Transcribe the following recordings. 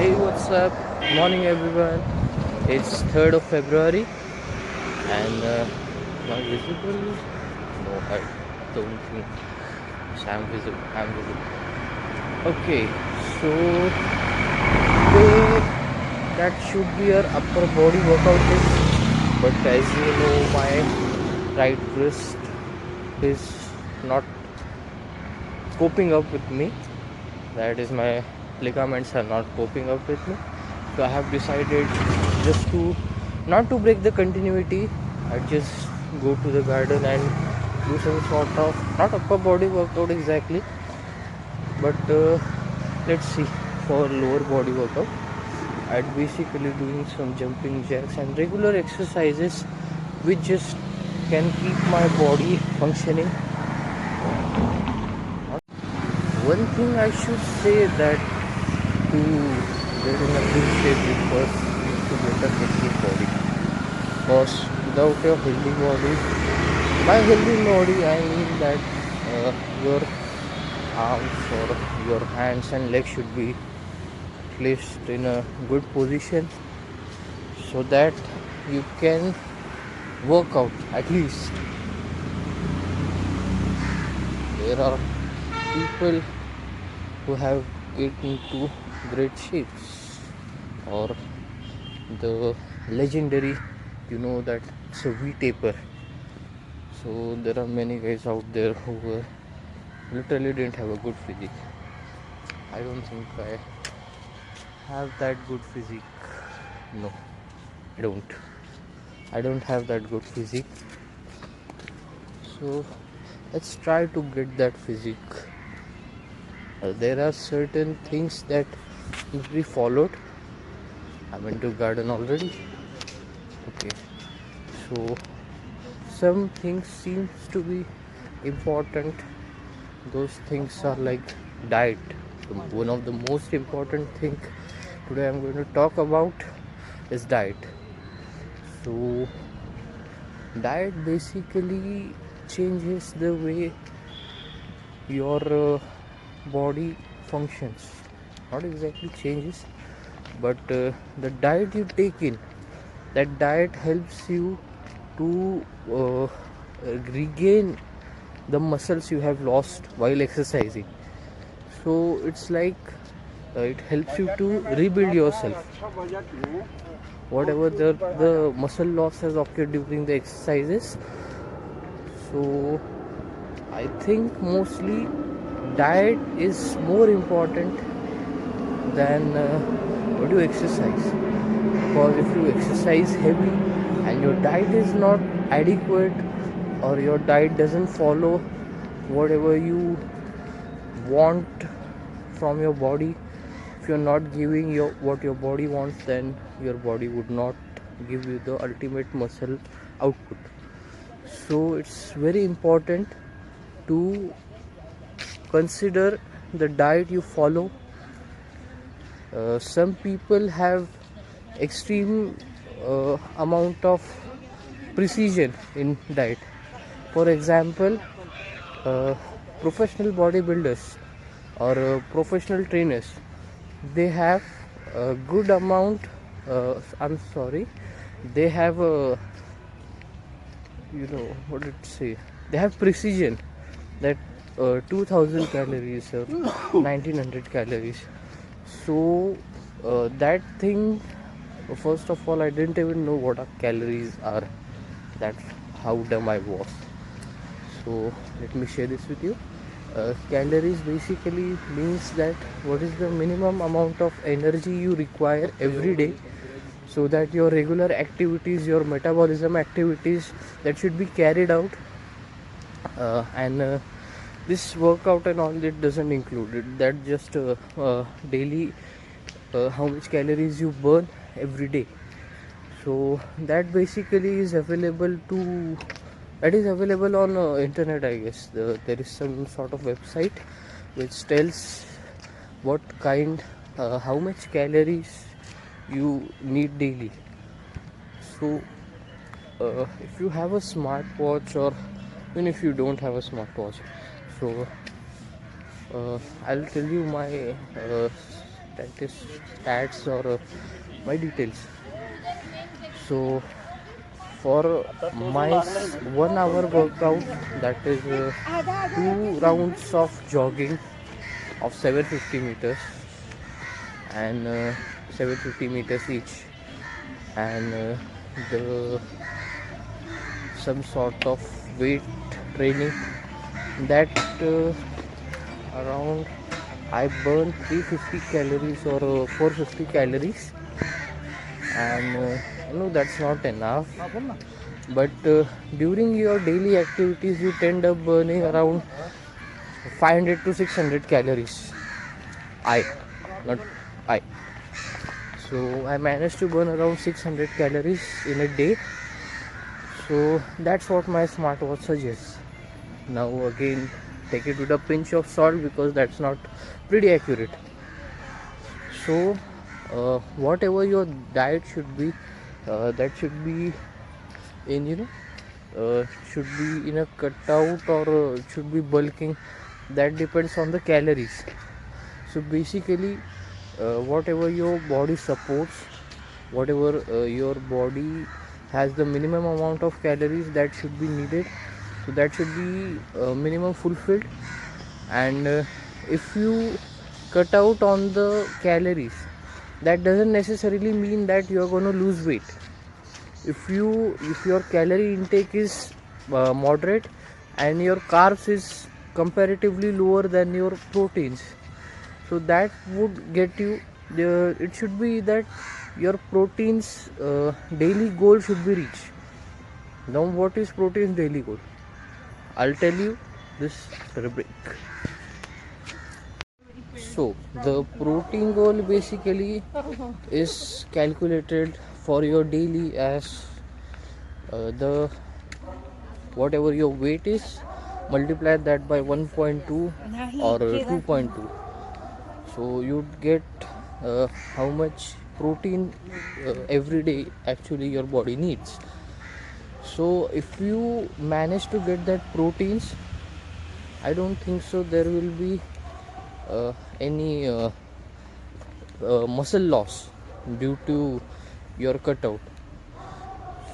Hey, what's up? Morning, everyone. It's 3rd of February, and am I visible? No, I don't think I'm visible. I'm visible. Okay, so today that should be our upper body workout day, but as you know, my right wrist is not coping up with me. That is, my ligaments are not coping up with me. So I have decided just to not to break the continuity. I just go to the garden and do some sort of not upper body workout exactly, but let's see, for lower body workout. I'd basically doing some jumping jacks and regular exercises which just can keep my body functioning. One thing I should say that to get in a good shape, you first need to get a healthy body. Because without a healthy body, by healthy body I mean that your arms or your hands and legs should be placed in a good position so that you can work out at least. There are people who have get into great shapes, or the legendary, you know, that it's a V taper. So there are many guys out there who literally didn't have a good physique. I don't think I have that good physique. No, I don't. I don't have that good physique. So let's try to get that physique. There are certain things that need to be followed. I went to garden already. Okay, so some things seems to be important. Those things are like diet. One of the most important thing today I'm going to talk about is diet. So diet basically changes the way your body functions. Not exactly changes, but the diet you take in, that diet helps you to regain the muscles you have lost while exercising. So it's like it helps you to rebuild yourself. Whatever the muscle loss has occurred during the exercises. So I think mostly diet is more important than what you exercise. Because if you exercise heavy and your diet is not adequate, or your diet doesn't follow whatever you want from your body, if you're not giving your what your body wants, then your body would not give you the ultimate muscle output. So it's very important to consider the diet you follow. Some people have extreme amount of precision in diet. For example, uh, professional bodybuilders or professional trainers, they have a good amount. I'm sorry, they have a, you know what did it say? They have precision that 2000 calories or 1900 calories. So that thing, first of all, I didn't even know what calories are. That's how dumb I was. So let me share this with you. Calories basically means that what is the minimum amount of energy you require every day, so that your regular activities, your metabolism activities, that should be carried out. And this workout and all, it doesn't include it. That just daily, how much calories you burn every day. So that basically is available to, that is available on internet, I guess. There is some sort of website which tells what kind, how much calories you need daily. So if you have a smartwatch, or even if you don't have a smartwatch, so I'll tell you my that is stats or my details. So for my 1 hour workout, that is 2 rounds of jogging of 750 meters and 750 meters each, and the some sort of weight training, that around I burn 350 calories or 450 calories, and that's not enough. But during your daily activities, you tend up burning around 500 to 600 calories. I, not I. So I managed to burn around 600 calories in a day. So that's what my smartwatch suggests. Now again, take it with a pinch of salt because that's not pretty accurate. So whatever your diet should be, that should be in should be in a cutout or should be bulking. That depends on the calories. So basically, whatever your body supports, whatever your body has the minimum amount of calories that should be needed, so that should be minimum fulfilled. And if you cut out on the calories, that doesn't necessarily mean that you are going to lose weight. If your calorie intake is moderate and your carbs is comparatively lower than your proteins, so that would get you it should be that your proteins daily goal should be reached. Now what is protein daily goal? I'll tell you this rubric. So the protein goal basically is calculated for your daily as the whatever your weight is, multiply that by 1.2 or 2.2. So you'd get how much protein every day actually your body needs. So if you manage to get that proteins, I don't think so there will be any muscle loss due to your cutout.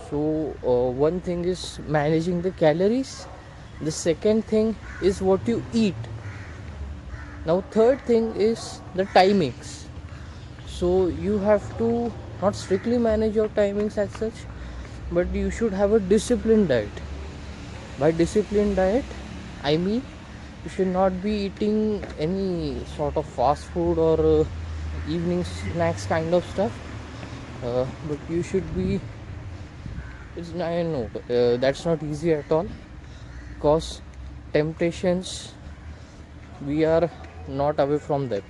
So one thing is managing the calories, the second thing is what you eat. Now third thing is the timings. So you have to not strictly manage your timings as such, but you should have a disciplined diet. By disciplined diet, I mean you should not be eating any sort of fast food or evening snacks kind of stuff, but you should be, I know that's not easy at all, because temptations, we are not away from them.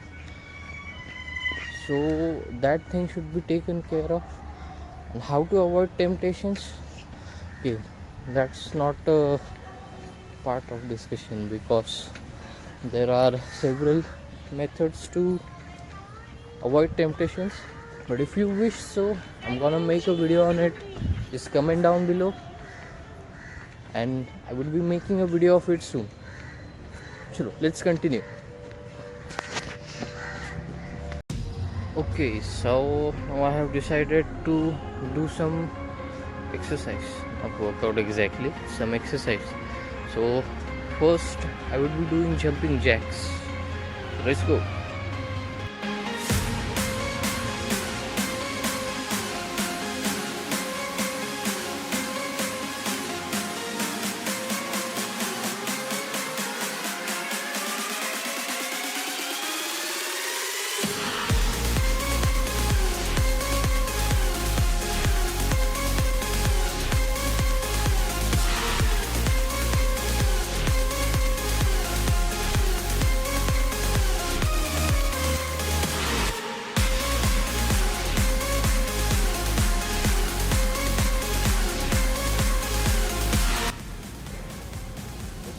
So that thing should be taken care of. And how to avoid temptations? Okay, that's not a part of discussion, because there are several methods to avoid temptations. But if you wish so, I'm gonna make a video on it. Just comment down below, and I will be making a video of it soon. Chalo, let's continue. Okay, so now I have decided to do some exercise, not workout exactly, some exercise. So first I would be doing jumping jacks. Let's go.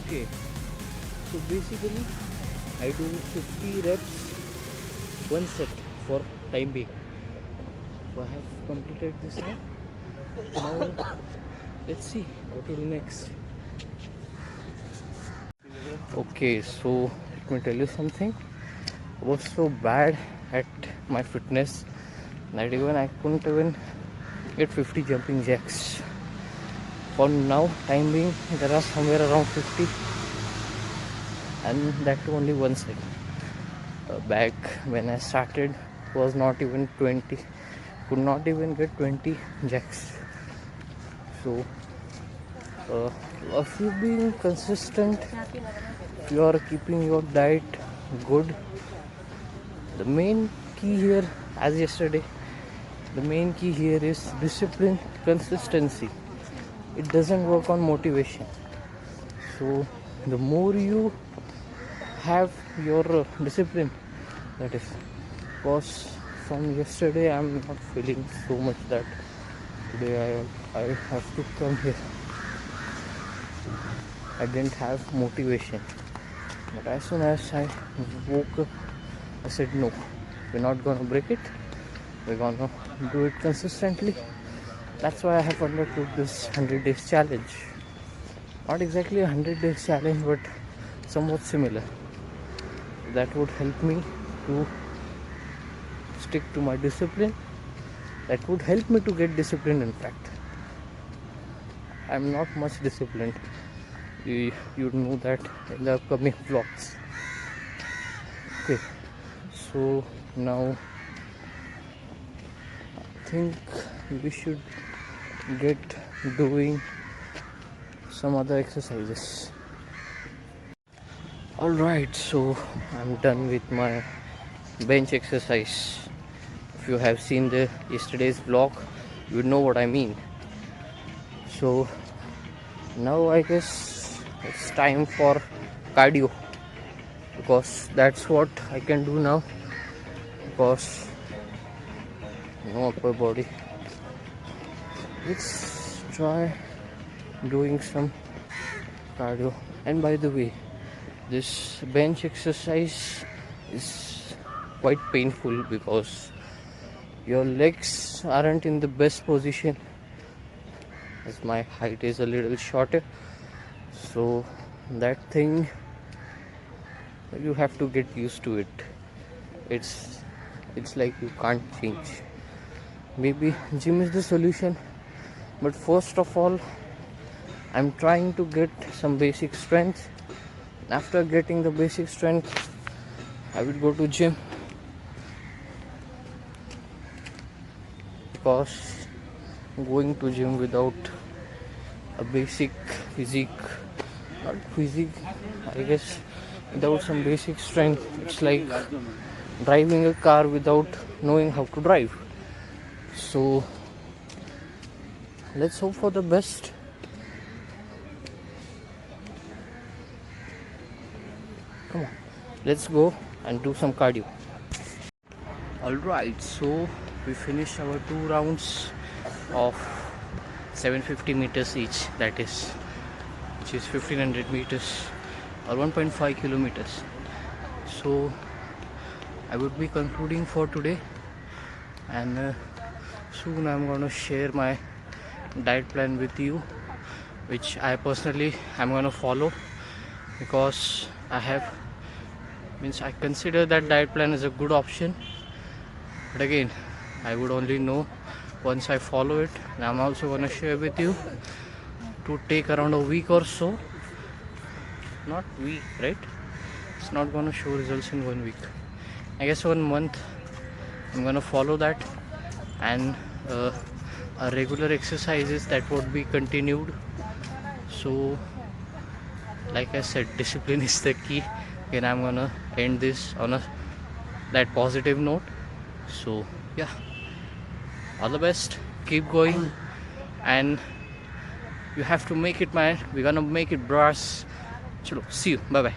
Okay, so basically I do 50 reps, one set for time being. So I have completed this now. Now let's see what will next. Okay, so let me tell you something. I was so bad at my fitness that even I couldn't even get 50 jumping jacks. For now, time being, there are somewhere around 50, and that too only one side. Back when I started, was not even 20, could not even get 20 jacks. So, if you being consistent, if you are keeping your diet good, the main key here, as yesterday, the main key here is discipline, consistency. It doesn't work on motivation. So the more you have your discipline, that is, because from yesterday I'm not feeling so much that today I have to come here. I didn't have motivation, but as soon as I woke up, I said no, we're not gonna break it, we're gonna do it consistently. That's why I have undertook this 100 days challenge. Not exactly a 100 days challenge, but somewhat similar. That would help me to stick to my discipline. That would help me to get disciplined. In fact, I'm not much disciplined. You know that in the upcoming vlogs. Okay, so now I think we should get doing some other exercises. Alright, so I'm done with my bench exercise. If you have seen the yesterday's vlog, you would know what I mean. So now I guess it's time for cardio, because that's what I can do now, because no upper body. Let's try doing some cardio. And by the way, this bench exercise is quite painful because your legs aren't in the best position, as my height is a little shorter. So that thing, you have to get used to it. It's like you can't change. Maybe gym is the solution, but first of all, I'm trying to get some basic strength. After getting the basic strength, I will go to gym, because going to gym without a basic physique, not physique, I guess, without some basic strength, it's like driving a car without knowing how to drive. So let's hope for the best. Come on, let's go and do some cardio. Alright, so we finished our 2 rounds of 750 meters each, that is, which is 1500 meters or 1.5 kilometers. So I would be concluding for today, and soon I'm gonna share my diet plan with you, which I personally am gonna follow, because I consider that diet plan is a good option. But again, I would only know once I follow it. And I'm also gonna share with you to take around a week or so. Not week, right? It's not gonna show results in 1 week. I guess 1 month I'm gonna follow that, and regular exercises that would be continued. So like I said, discipline is the key. Again, I'm gonna end this on that positive note. So yeah, all the best, keep going, and you have to make it, man. We're gonna make it, bros. Chalo, see you, bye bye.